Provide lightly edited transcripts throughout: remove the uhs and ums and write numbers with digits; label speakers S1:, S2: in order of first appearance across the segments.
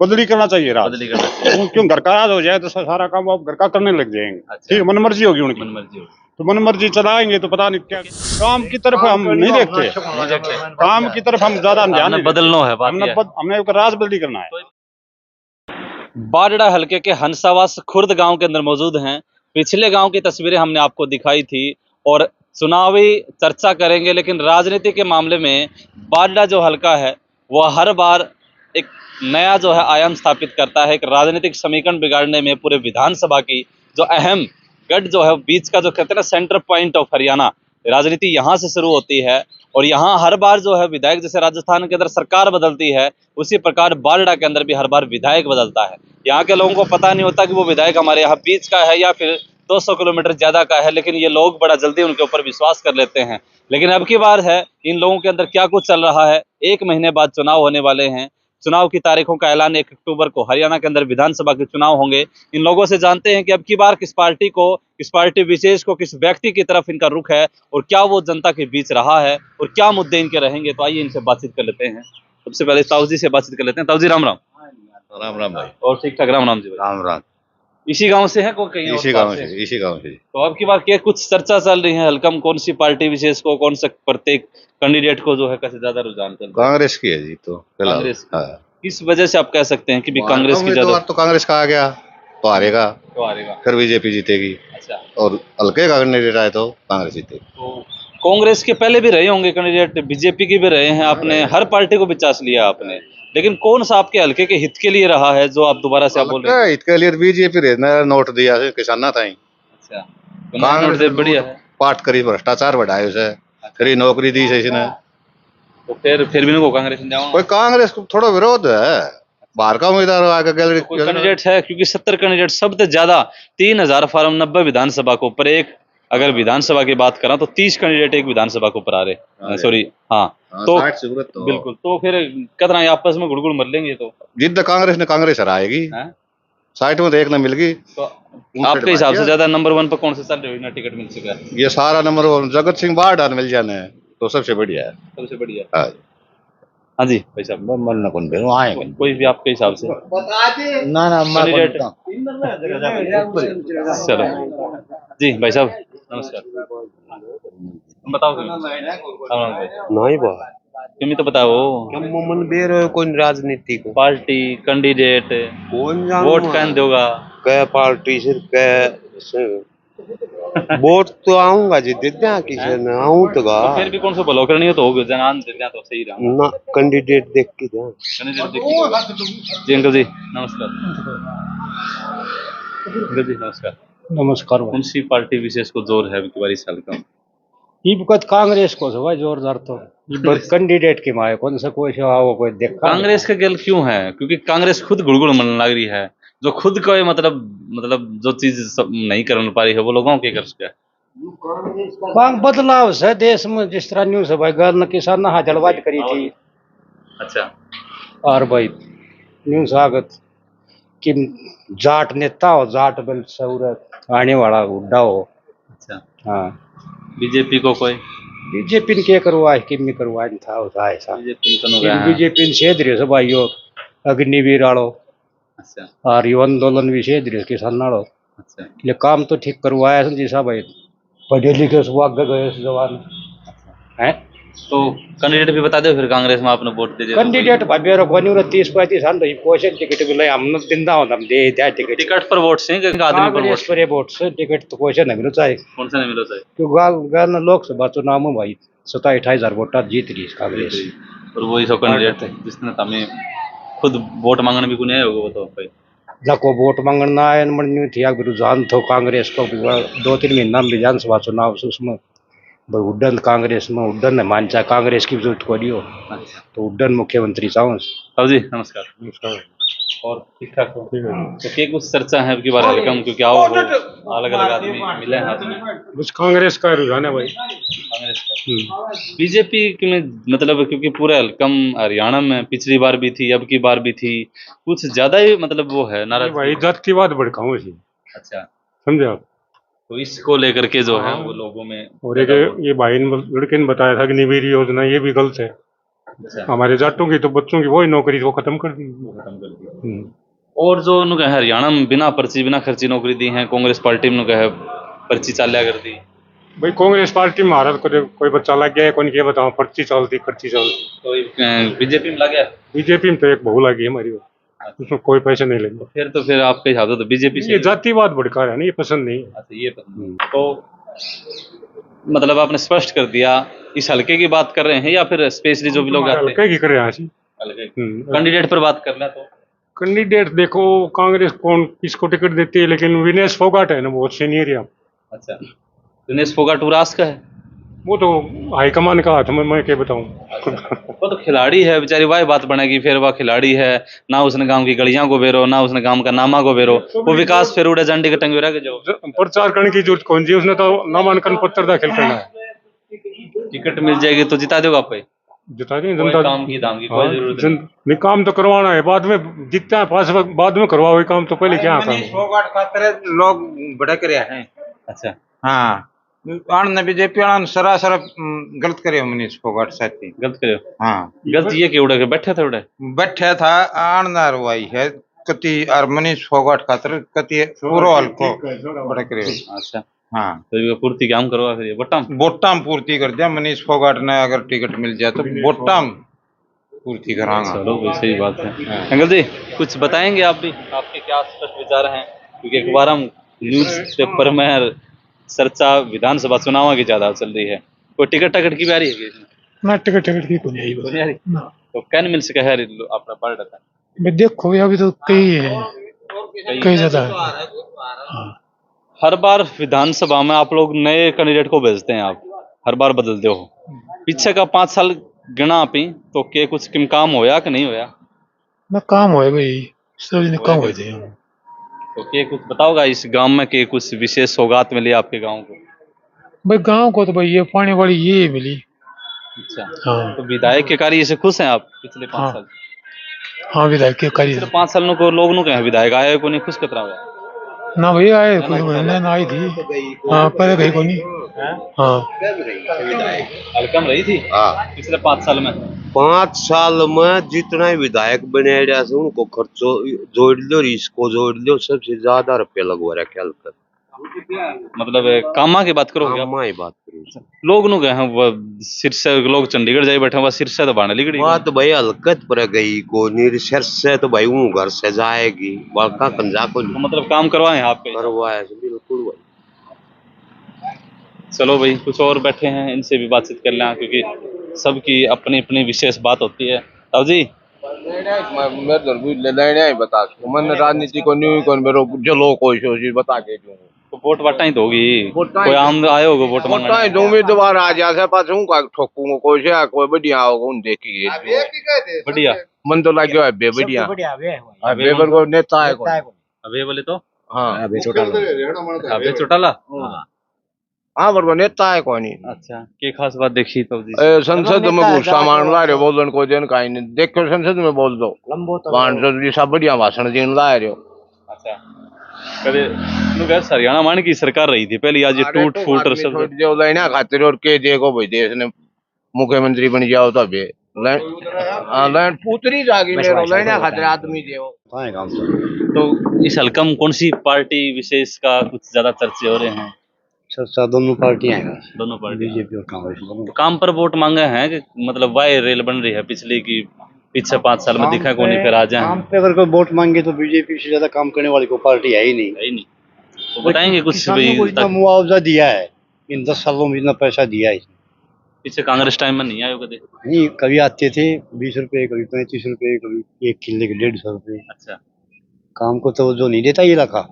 S1: बदली करना चाहिए राज।
S2: बदली करना चाहिए।
S1: क्यों घर का राज हो जाए तो सारा काम आप घर का करने लग जाएंगे।
S2: अच्छा।
S1: ठीक, मन मर्जी होगी उनकी,
S2: मन मर्जी होगी।
S1: तो मन मर्जी चलाएंगे तो पता नहीं क्या काम की तरफ हम नहीं देखते।
S2: नहीं देखते।
S1: काम की तरफ हम ज्यादा ध्यान
S2: हमने
S1: नहीं देते।
S2: बदलना है, बात
S1: हमने
S2: ये है।
S1: हमने एक राज बदली करना है।
S2: बाडड़ा हलके के हंसावास खुर्द गांव के अंदर मौजूद हैं। पिछले गांव की तस्वीरें हमने आपको दिखाई थी और चुनावी चर्चा करेंगे, लेकिन राजनीति के मामले में बाडड़ा जो हलका है वह हर बार एक नया जो है आयाम स्थापित करता है। एक राजनीतिक समीकरण बिगाड़ने में पूरे विधानसभा की जो अहम गढ़ जो है, बीच का जो कहते हैं ना सेंटर पॉइंट ऑफ हरियाणा, राजनीति यहाँ से शुरू होती है और यहाँ हर बार जो है विधायक, जैसे राजस्थान के अंदर सरकार बदलती है उसी प्रकार बारडा के अंदर भी हर बार विधायक बदलता है। यहाँ के लोगों को पता नहीं होता कि वो विधायक हमारे यहाँ बीच का है या फिर 200 किलोमीटर ज्यादा का है, लेकिन ये लोग बड़ा जल्दी उनके ऊपर विश्वास कर लेते हैं। लेकिन अब की बार है इन लोगों के अंदर क्या कुछ चल रहा है। 1 महीने बाद चुनाव होने वाले हैं। चुनाव की तारीखों का ऐलान 1 अक्टूबर को हरियाणा के अंदर विधानसभा के चुनाव होंगे। इन लोगों से जानते हैं कि अब की बार किस पार्टी को, किस पार्टी विशेष को, किस व्यक्ति की तरफ इनका रुख है और क्या वो जनता के बीच रहा है और क्या मुद्दे इनके रहेंगे। तो आइए इनसे बातचीत कर लेते हैं। सबसे पहले ताऊ जी से बातचीत कर लेते हैं। ताऊ जी राम राम।
S3: राम राम भाई।
S2: और ठीक ठाक राम राम जी भाई।
S3: राम राम।
S2: इसी गांव से है को कहीं और
S3: इसी
S2: बाहर
S3: गांव
S2: से?
S3: से, इसी गांव से।
S2: तो अब की बार क्या कुछ चर्चा चल रही है हल्का में, कौन सी पार्टी विशेष को, कौन सा प्रत्येक कैंडिडेट को जो है कैसे ज्यादा रुझान चल रहा है?
S3: कांग्रेस की है जी तो फिलहाल।
S2: कांग्रेस की।
S3: हाँ।
S2: किस वजह से आप कह सकते हैं कि भी कांग्रेस की ज्यादा
S3: तो कांग्रेस का आ गया तो हारेगा,
S2: तो हारेगा?
S3: फिर बीजेपी जीतेगी
S2: अच्छा।
S3: और हल्के का कैंडिडेट आए तो कांग्रेस जीतेगी।
S2: तो कांग्रेस के पहले भी रहे होंगे कैंडिडेट, बीजेपी के भी रहे हैं, आपने हर पार्टी को विचास लिया आपने, लेकिन कौन सा आपके हल्के के हित के लिए रहा है जो आप दोबारा से आप बोल रहे हैं?
S3: इसके लिए बीजेपी नोट दिया है किसान था।
S2: अच्छा, तो नया नोट दे बढ़िया है।
S3: पाट करी भ्रष्टाचार बढ़ाए उसे, फ्री नौकरी दी से इसने।
S2: तो फिर भी इनको कांग्रेस में जाऊंगा।
S3: कोई कांग्रेस को थोड़ा विरोध है, बाहर का उम्मीदवार आगे गैलरी
S2: कोई कैंडिडेट है? क्योंकि 70 कैंडिडेट सबसे ज्यादा 3000 फॉर्म 90 विधानसभा के ऊपर, एक अगर विधानसभा की बात करा तो 30 कैंडिडेट एक विधानसभा के ऊपर आ रहे, सॉरी हाँ। तो बिल्कुल, तो फिर कितना आपस में गुड़गुड़ मर लेंगे। तो
S3: जिद्द कांग्रेस ने कांग्रेस हराएगी, 60 में तो एक न मिल गई।
S2: तो आपके हिसाब से ज्यादा नंबर 1 पर कौन से चल रहे हो ना टिकट मिल सका है?
S3: ये सारा नंबर जगत सिंह बारडा मिल जाने तो सबसे बढ़िया है।
S2: सबसे बढ़िया।
S3: हाँ।
S2: हाँ जी भाई साहब,
S3: मरना कौन दे आए
S2: कोई भी आपके हिसाब से
S3: ना ना
S2: कैंडिडेट। चलो जी भाई साहब नमस्कार, बताओ
S4: नहीं बा
S2: तुम्हें तो बताओ
S4: क्यों मन बेर कोई राजनीति को
S2: पार्टी कैंडिडेट
S4: कौन
S2: वोट कौन दोगा?
S4: कै पार्टी से वोट तो आऊंगा जी दे दिया किसी ने आऊं तो गा
S2: तो फिर भी कौन सा भलो करनी हो तो होगा जनान दे दिया तो सही रहा
S4: ना कैंडिडेट देख के जा
S2: कैंडिडेट देखिए। जी अंकल जी नमस्कार। अंकल जी नमस्कार।
S1: नमस्कार।
S2: कौन सी पार्टी विशेष को जोर है अबकी बार इस साल का?
S1: ये वक्त कांग्रेस को भाई जोरदार, तो कैंडिडेट के माए कौन सा कोई से आओ कोई देखा
S2: कांग्रेस का गल क्यों है? क्योंकि कांग्रेस खुद गुड़गुड़ मन लग रही है, जो खुद को ये मतलब जो चीज नहीं कर पा रही है वो लोगों के कर सके।
S1: मांग बदलाव से देश में जिस तरह न्यूज है भाई, गन किसान ने जलवाद करी थी।
S2: अच्छा।
S1: और भाई न्यूज आगत कि जाट नेता हो, जाट बल सौरत आने वाला हुड्डा हो।
S2: अच्छा।
S1: हाँ,
S2: बीजेपी को कोई
S1: बीजेपी ने क्या करवाए कि नहीं करवाए था होता है ऐसा। बीजेपी ने सेध रहे सब आइयो अग्निवीर आड़ो।
S2: अच्छा।
S1: और यो आंदोलन भी सेध रहे किसान आड़ो।
S2: अच्छा।
S1: ये काम तो ठीक करवाया जी साहब भाई, पढ़े लिखे सब आगे गए जवान हैं।
S2: तो कैंडिडेट भी बता दो फिर कांग्रेस में आपने वोट दे दिया।
S1: कैंडिडेट भाई बेरो कोनी 30-35 साल रही क्वेश्चन टिकट मिले हम दिंदा हो हम दे दिया टिकट।
S2: टिकट पर वोट से आदमी पर
S1: कांग्रेस पर वोट से टिकट तो क्वेश्चन है मिलो चाहे
S2: कौन सा नहीं मिलो चाहिए।
S1: क्यों गाल लोकसभा चुनाव में भाई 27-28 वोट जीत रही कांग्रेस।
S2: और वही सब कैंडिडेट जिसने हमें खुद वोट मांगने भी कोई आया होगा बताओ भाई।
S1: जाको वोट मांगना है मन थी रुझान थो कांग्रेस को 2-3 महीना में विधानसभा चुनाव से उसमें उड्डन कांग्रेस में उड्डन है मानचा कांग्रेस की जरूरत को दियो।
S2: अच्छा।
S1: तो उड्डन मुख्यमंत्री चाहूँ।
S2: साहब जी नमस्कार। नमस्कार। और ठीक ठाक हो? तो क्या कुछ चर्चा है अब की बार हल्का में, क्योंकि आओ अलग अलग आदमी मिले हैं हाथ में।
S1: कुछ कांग्रेस का रुझान है भाई।
S2: कांग्रेस का बीजेपी में मतलब, क्योंकि पूरे हल्कम हरियाणा में पिछली बार भी थी अब की बार भी थी, कुछ ज्यादा ही मतलब वो है नाराज
S1: भाई जात की बात भड़काऊं इसी।
S2: अच्छा
S1: समझे आप?
S2: तो इसको लेकर के जो है वो लोगों में।
S1: और एक ये भाई ने लड़के ने बताया था कि निवेरी योजना ये भी गलत है।
S2: अच्छा,
S5: हमारे जाटों की तो बच्चों की वही नौकरी वो खत्म कर दी।
S2: वो खत्म कर दी। और जो उन्होंने हरियाणा में बिना पर्ची बिना खर्ची नौकरी दी है, कांग्रेस पार्टी में कहे पर्ची चाल्या कर दी।
S5: भाई कांग्रेस पार्टी में महाराज कोई बच्चा लग गया है, कौन क्या बताऊं, पर्ची चलती खर्ची चलती।
S2: तो बीजेपी में लग गया।
S5: बीजेपी में तो एक बहू लगी है हमारी, उसमें कोई पैसे नहीं लगे।
S2: तो फिर आपके हिसाब से तो बीजेपी
S5: ये जातिवाद भड़का है ना, ये पसंद नहीं है।
S2: अच्छा, ये तो मतलब आपने स्पष्ट कर दिया, इस हल्के की बात कर रहे हैं या फिर स्पेशली जो भी लोग आते हैं
S5: हल्के की करे यहाँ से।
S2: हल्के कैंडिडेट पर बात करना तो
S5: कैंडिडेट देखो कांग्रेस कौन किसको टिकट देती है, लेकिन विनेश फोगाट है ना, बहुत सीनियर है।
S2: अच्छा, दिनेश फोगाट उरास का है।
S5: वो तो हाईकमान का हाथ में, मैं क्या बताऊं।
S2: वो तो खिलाड़ी है बेचारी, वाही बात बनेगी फिर, वह खिलाड़ी है ना, उसने गांव की गलियां को बेरो ना, उसने गांव का नामा को बेरो, वो विकास फिर उड़े झंडी के टंगेरा के जो
S5: प्रचार करने की जरूरत कौन जी, उसने तो नामांकन पत्र दाखिल करना है।
S2: टिकट मिल जाएगी तो जिता दोगे आप,
S5: जिता दें
S2: कोई
S5: जनता।
S2: काम की दाम की कोई जरूरत
S5: नहीं, काम तो करवाना है, बाद में जितना है पास बाद में करवाओ, ये काम तो पहले क्या काम।
S6: खातर लोग भड़क रहे हैं।
S2: अच्छा,
S6: हाँ, आन बीजेपी वाला सरासर गलत करे मनीष फोगाट साथी।
S2: गलत करे।
S6: हाँ,
S2: गलत ये कि उड़े के बैठे थे उड़े
S6: बैठे था आनदार वाई है कति और मनीष फोगाट खातर कति पूरो हल्को भड़क रहे।
S2: अच्छा,
S6: हाँ,
S2: तो ये पूर्ति काम करवा फिर ये बट्टम
S6: वोटाम पूर्ति कर दिया मनीष फोगाट ने, अगर टिकट मिल जाए तो वोटाम पूर्ति करांगा।
S2: चलो भाई, सही बात है। अंकल जी कुछ बताएंगे आप भी, आपके क्या स्पष्ट विचार हैं, क्योंकि अखबार हम न्यूज पेपर में चर्चा विधानसभा चुनाव की ज्यादा चल रही है, कोई टिकट टकट की भी आ रही है
S5: ना टिकट टिकट की कोई नहीं
S2: कोई नहीं आ रही? तो कैन मिल से कह रही अपना पार्ट था
S5: मैं देखो अभी तो कई है, कई ज्यादा है।
S2: हर बार विधानसभा में आप लोग नए कैंडिडेट को भेजते हैं, आप हर बार बदलते हो, पीछे का 5 साल गिना आप ही तो के कुछ किम काम होया कि नहीं होया?
S5: मैं काम होए भाई, सब ने काम होए थे।
S2: तो के कुछ बताओगा इस गांव में के कुछ विशेष सौगात मिली आपके गांव को?
S5: भाई गांव को तो भाई ये पानी वाली ये मिली।
S2: अच्छा,
S5: हाँ
S2: तो विधायक के कार्य से खुश हैं आप पिछले 5
S5: हाँ।
S2: साल?
S5: हाँ विधायक के करी
S2: पिछले 5 साल को लोग नु कहे विधायक आए को नहीं, खुश कतरा हुआ
S5: ना भाई आए कोई महीने ना आई थी। हाँ पहले कहीं को नहीं। हाँ
S2: हल्कम रही थी पिछले 5 साल में।
S4: 5 साल में जितना विधायक बने से उनको खर्चो जोड़ लो, इसको जोड़ लो, सबसे ज्यादा रुपया लगवा रहा ख्याल कर।
S2: मतलब कामा की बात करोगे आप?
S4: कामा ही बात करो।
S2: लोग नु गए हैं वो सिरसा, लोग चंडीगढ़ जाए बैठे, बस सिरसा तो बाने लिगड़ी
S4: बात भाई हलकत पर गई को निरसर से तो भाई वो घर से जाएगी बाका कंजा को
S2: तो मतलब काम करवाए हैं आपके?
S4: करवाया बिल्कुल भाई।
S2: चलो भाई, कुछ और बैठे हैं, इनसे भी बातचीत कर लें, क्योंकि सबकी अपनी अपनी विशेष बात होती है। ताऊ जी
S6: मैं बता मन राजनीति को न्यू को मेरो जलो कोई चीज बता के दूं
S2: तो वोट वाटा ही तो होगी, कोई आम आए होगा वोट मांगने?
S6: जो उम्मीदवार आ जाए पास हूं का ठोकूंगा कोई से कोई बढ़िया होगा उन देखी
S2: बढ़िया
S6: मन तो लगे है बढ़िया अबे पर को नेता है कोई
S2: अबे बोले तो
S6: हां
S2: अबे चोटाला
S6: हाँ पर नेता है कोई नहीं।
S2: अच्छा, के खास बात देखी तो जी?
S6: संसद में गुस्सा मान ला रहे बोलन को जन काई नहीं देखो संसद में बोल दो पांच जी सब बढ़िया भाषण देने ला रहे हो।
S2: अच्छा, कदे नु गैर हरियाणा मान की सरकार रही थी पहले, आज ये टूट फूट और सब
S6: जो लेना खातिर और के देखो भाई देश ने मुख्यमंत्री बन जाओ तब लैंड पुतरी जागी मेरो लेना खातिर आदमी देव।
S2: तो इस हल्का में कौन सी पार्टी विशेष का कुछ ज्यादा चर्चे हो रहे हैं?
S1: चर्चा दोनों पार्टियां हैं,
S2: दोनों पार्टी
S1: बीजेपी और कांग्रेस दोनों।
S2: काम पर वोट मांगे हैं कि मतलब वाई रेल बन रही है पिछली की, पीछे 5 साल में दिखा को नहीं, फिर आ जाए
S1: काम पे अगर कोई वोट मांगे तो बीजेपी से ज्यादा काम करने वाली कोई पार्टी है ही नहीं।
S2: है ही नहीं। तो बताएंगे कुछ
S1: किसानों को इतना मुआवजा दिया है इन 10 सालों में, इतना पैसा दिया है
S2: पीछे कांग्रेस टाइम में नहीं आए कभी?
S1: नहीं, कभी आते थे 20 रुपए, कभी 35 रुपए, कभी 1 किले के 150 रुपए।
S2: अच्छा,
S1: काम को तो जो नहीं देता ये रखा,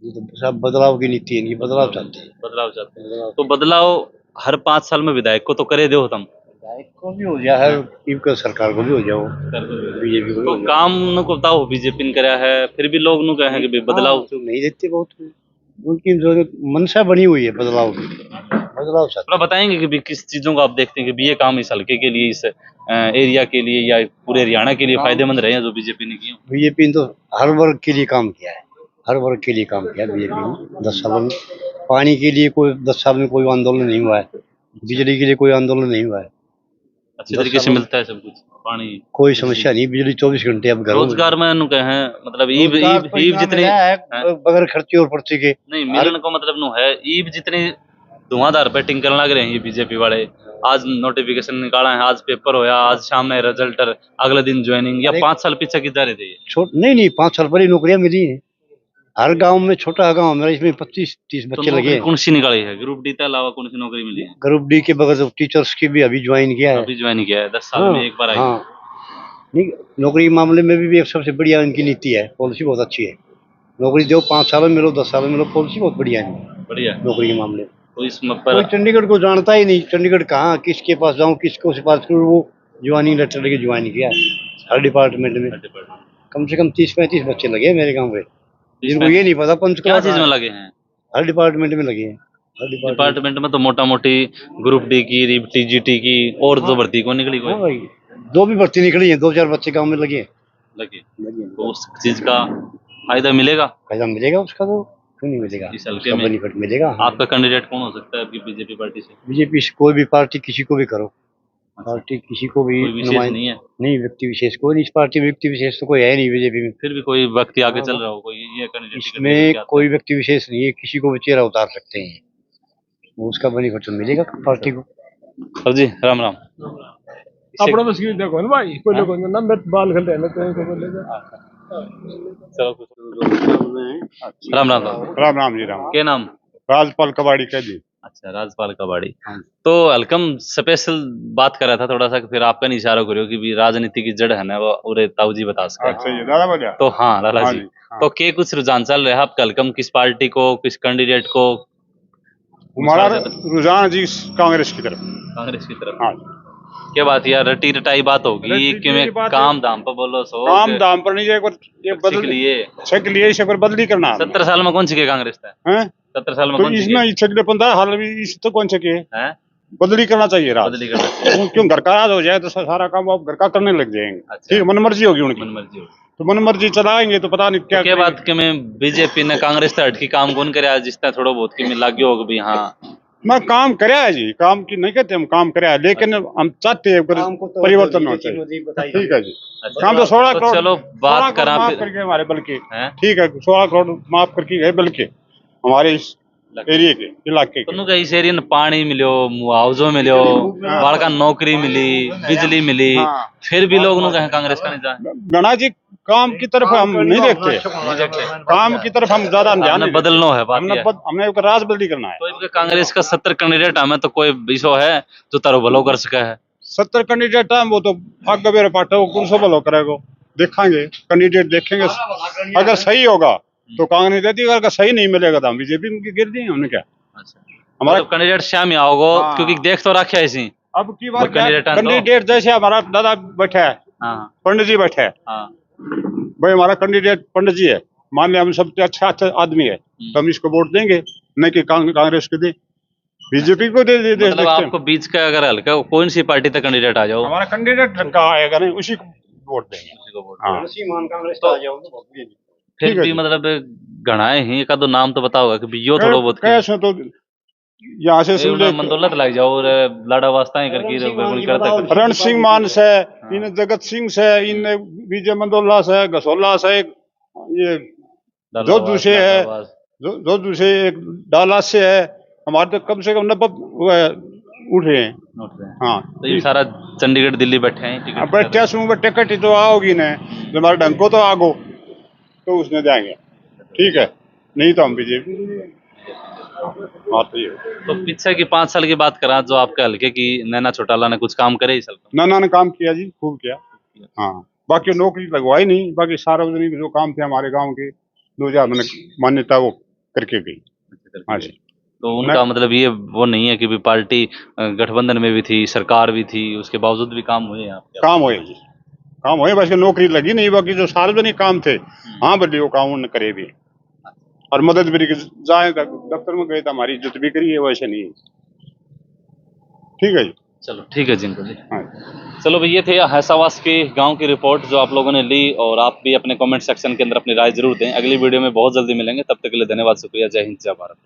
S1: ये तो सब बदलाव की नीति है, इनकी बदलाव चाहते हैं।
S2: बदलाव चाहते हैं तो बदलाव हर 5 साल में विधायक को तो करे दो तुम,
S1: विधायक को भी हो जाए, हर टीम सरकार को भी हो जाओ, बीजेपी को भी
S2: तो
S1: हो जाओ।
S2: काम नु को बताओ बीजेपी ने कराया है, फिर भी लोग नु कहे कि बदलाव
S1: तो नहीं देते, बहुत उनकी जो मंशा बनी हुई है बदलाव की, बदलाव चाहते
S2: थोड़ा बताएंगे कि भी किस चीजों को आप देखते हैं कि भी ये काम इस हल्के के लिए, इस एरिया के लिए या पूरे हरियाणा के लिए फायदेमंद रहे हैं जो बीजेपी ने किया?
S1: बीजेपी ने तो हर वर्ग के लिए काम किया है, हर वर्ग के लिए काम किया बीजेपी ने 10 सालों में। पानी के लिए कोई 10 साल में कोई आंदोलन नहीं हुआ है, बिजली के लिए कोई आंदोलन नहीं हुआ है,
S2: अच्छी तरीके से मिलता है सब कुछ, पानी,
S1: कोई समस्या नहीं, बिजली 24 घंटे अब घरों में।
S2: रोजगार में नु कहे मतलब ईब
S1: रोजगार
S2: ईब
S1: तो
S2: ईब
S1: इतना
S2: जितनी
S1: मिला है,
S2: हैं?
S1: बगैर खर्चे और पर्चे के।
S2: नहीं मिलन को मतलब नु है ईब जितनी धुआंधार बैटिंग करने लग रहे हैं ये बीजेपी वाले। आज नोटिफिकेशन निकाला है, आज पेपर होया, आज शाम में रिजल्ट, अगले दिन ज्वाइनिंग, या
S1: अरे
S2: 5 साल पीछे किधर थे ये?
S1: नहीं 5 साल पहले नौकरियां मिली हैं हर गांव में। छोटा गांव मेरा, इसमें 25-30
S2: तो
S1: बच्चे लगे
S2: नौकरी
S1: हैं।
S2: कौन सी निकाली है? ग्रुप डी के अलावा कौन सी नौकरी मिली है?
S1: ग्रुप डी के बगैर टीचर्स की भी अभी ज्वाइन किया है।
S2: अभी ज्वाइन किया है, 10 साल में एक बार आई।
S1: हाँ, नहीं नौकरी के मामले में भी एक सबसे बढ़िया इनकी नीति है, पॉलिसी बहुत अच्छी है। नौकरी दो, 5 साल में मिलो, 10 साल में मिलो, पॉलिसी बहुत बढ़िया है
S2: बढ़िया।
S1: नौकरी के मामले में।
S2: तो इस
S1: कोई
S2: पर
S1: चंडीगढ़ को जानता ही नहीं, चंडीगढ़ कहाँ, किसके पास जाऊँ, किसको सिफारिश करूँ, वो ज्वाइनिंग लेटर लेके ज्वाइन किया है हर डिपार्टमेंट में। कम से कम 30-35 बच्चे लगे हैं मेरे गाँव में, जिनको ये नहीं पता
S2: क्या चीज में लगे हैं?
S1: हर डिपार्टमेंट में लगे हैं। हर
S2: डिपार्टमेंट में तो मोटा मोटी ग्रुप डी की, टीजीटी की, और जो भर्ती को निकली
S1: हाँ
S2: कोई
S1: भाई, 2 भी भर्ती निकली है, 2-4 बच्चे गाँव में लगे हैं।
S2: लगे, तो उस चीज का फायदा मिलेगा
S1: फायदा मिलेगा उसका, तो क्यों नहीं मिलेगा,
S2: इस हल्के
S1: उसका
S2: में?
S1: बेनिफिट मिलेगा। हाँ।
S2: आपका कैंडिडेट कौन हो सकता है आपकी बीजेपी पार्टी से?
S1: बीजेपी से कोई भी पार्टी, किसी को भी करो, पार्टी किसी को भी
S2: कोई विशेष नहीं है?
S1: नहीं, व्यक्ति विशेष कोई नहीं इस पार्टी में, व्यक्ति विशेष तो कोई है नहीं बीजेपी में।
S2: फिर भी कोई व्यक्ति आगे चल रहा हो, कोई ये कैंडिडेट
S1: इसमें कोई व्यक्ति विशेष नहीं है, किसी को भी चेहरा उतार सकते हैं, वो उसका बेनिफिट तो मिलेगा पार्टी को।
S2: अब जी राम राम।
S5: अपना बस की देखो ना भाई, कोई लोग ना मेरे बाल खल रहे हैं तो बोलेगा।
S2: राम राम।
S3: राम राम जी राम।
S2: क्या नाम?
S3: राजपाल कबाड़ी कह दी।
S2: अच्छा, राजपाल कबाड़ी। तो हल्कम स्पेशल बात कर रहा था थोड़ा सा कि फिर आपका नहीं इशारा करो कि भी राजनीति की जड़ है ना वो उरे ताऊ जी बता सकते हैं।
S3: अच्छा ये दादा बोलिया।
S2: तो हाँ लाला
S3: हाँ
S2: जी,
S3: जी, हाँ।
S2: तो के कुछ रुझान चल रहा है आपका हल्कम, किस पार्टी को, किस कैंडिडेट को?
S3: हमारा रुझान जी कांग्रेस की तरफ।
S2: कांग्रेस की तरफ।
S3: हाँ,
S2: क्या बात यार, रटी रटाई बात होगी
S3: रटी
S2: कि मैं
S3: बात
S2: काम दाम पर बोलो सो
S3: काम दाम पर नहीं, एक बार ये
S2: सीख
S3: बदल
S2: लिए।
S3: छक लिए, इसे पर बदली करना है।
S2: 70 साल में कौन सी के कांग्रेस था?
S3: हैं?
S2: 70 साल में
S3: तो
S2: कौन सी
S3: इसमें छक 15 हाल में इस तो कौन सके
S2: है?
S3: बदली करना चाहिए राज।
S2: बदली करना चाहिए।
S3: क्यों घर का राज हो जाए तो सारा काम आप घर का करने लग जाएंगे।
S2: अच्छा।
S3: ठीक है, मन मर्जी होगी उनकी,
S2: मन मर्जी हो।
S3: तो मन मर्जी चलाएंगे तो पता नहीं क्या
S2: क्या बात कि मैं बीजेपी ने कांग्रेस से हटके काम कौन करे जिस तरह थोड़ा बहुत कि मैं लाग्यो होगा भी हाँ
S3: मैं काम करे है जी, काम की नहीं कहते हम काम करे है, लेकिन हम चाहते हैं परिवर्तन होना चाहिए। ठीक है जी, काम तो 16
S2: तो
S3: करोड़
S2: चलो बात करा
S3: माफ
S2: फिर
S3: करके हमारे बल्कि
S2: हैं?
S3: ठीक है 16 करोड़ माफ करके गए, बल्कि हमारे इस एरिया के इलाके के।
S2: तो इस एरिया में पानी मिलो, मुआवजो मिलो, बड़का नौकरी मिली, बिजली मिली,
S3: हाँ।
S2: फिर भी लोग कहें कांग्रेस का नहीं जाए।
S3: गणा जी काम की तरफ हम नहीं देखते, काम की तरफ हम ज्यादा ध्यान
S2: हमने
S3: नहीं
S2: बदलना है बात
S3: देते।
S2: ये है।
S3: हमने एक राज बदली करना है।
S2: तो इनके कांग्रेस का 70 कैंडिडेट हमें तो कोई विषय है जो तारो भलो कर सके है?
S3: 70 कैंडिडेट है, वो तो भाग गवेरे पाटे वो कौन सा भलो करेगा, देखेंगे कैंडिडेट देखेंगे, अगर सही होगा तो कांग्रेस देती, अगर सही नहीं मिलेगा तो हम बीजेपी में गिर दिए। हमने क्या
S2: हमारा कैंडिडेट श्याम ही आओगे
S3: हाँ।
S2: क्योंकि देख तो रखा है इसी
S3: अब की बात
S2: कैंडिडेट
S3: कैंडिडेट जैसे हमारा दादा बैठा है,
S2: हाँ
S3: पंडित जी बैठे है,
S2: हाँ
S3: भाई हमारा कैंडिडेट पंडित जी है, मान लिया हम सबसे अच्छा आदमी है तो हम इसको वोट देंगे, नहीं कि कांग्रेस को दे, बीजेपी को दे
S2: मतलब आपको बीच का अगर हल्का कौन सी पार्टी तक कैंडिडेट आ जाओ,
S3: हमारा कैंडिडेट का आएगा नहीं उसी को वोट देंगे। हाँ।
S2: फिर भी मतलब गणाए ही एक दो नाम तो बताओगा कि यो थोड़ा बहुत
S3: कैसे तो यहाँ से सुन ले,
S2: मंदोलत लग जाओ और लाड़ा वास्ता ही करके
S3: रण सिंह मान से, इन जगत सिंह से, इन विजय मंदोला से, घसोला से, ये जोधू से है, जोधू से एक डाला से है, हमारे तो कम से कम 90 उठ रहे हैं। हाँ,
S2: तो ये सारा चंडीगढ़ दिल्ली बैठे हैं
S3: बैठे सुन टिकट ही तो आओगी न, जो हमारे ढंग को तो आगो तो उसने जाएंगे, ठीक है, नहीं तो हम बीजेपी।
S2: तो पीछे की 5 साल की बात करा जो आपके हल्के की नैना चौटाला ने कुछ काम करे इस साल?
S3: नाना ने काम किया जी, खूब किया। हाँ, बाकी नौकरी लगवाई नहीं, बाकी सार्वजनिक जो काम थे हमारे गांव के 2000 में मान्यता वो करके गई। हाँ जी,
S2: तो उनका मतलब ये वो नहीं है कि भी पार्टी गठबंधन में भी थी, सरकार भी थी, उसके बावजूद भी काम हुए हैं आपके?
S3: काम हुए जी, काम हुए, बस नौकरी लगी नहीं, बाकी जो सार्वजनिक काम थे हाँ बल्कि वो काम उन्होंने करे भी, और मदद भी जाए दफ्तर में गए तो हमारी इज्जत भी करी है, वैसे नहीं है। ठीक है जी,
S2: चलो ठीक है जिनको जी।
S3: हाँ।
S2: चलो भाई, ये थे हैसावास के गांव की रिपोर्ट जो आप लोगों ने ली, और आप भी अपने कमेंट सेक्शन के अंदर अपनी राय जरूर दें। अगली वीडियो में बहुत जल्दी मिलेंगे, तब तक के लिए धन्यवाद, शुक्रिया, जय हिंद, जय भारत।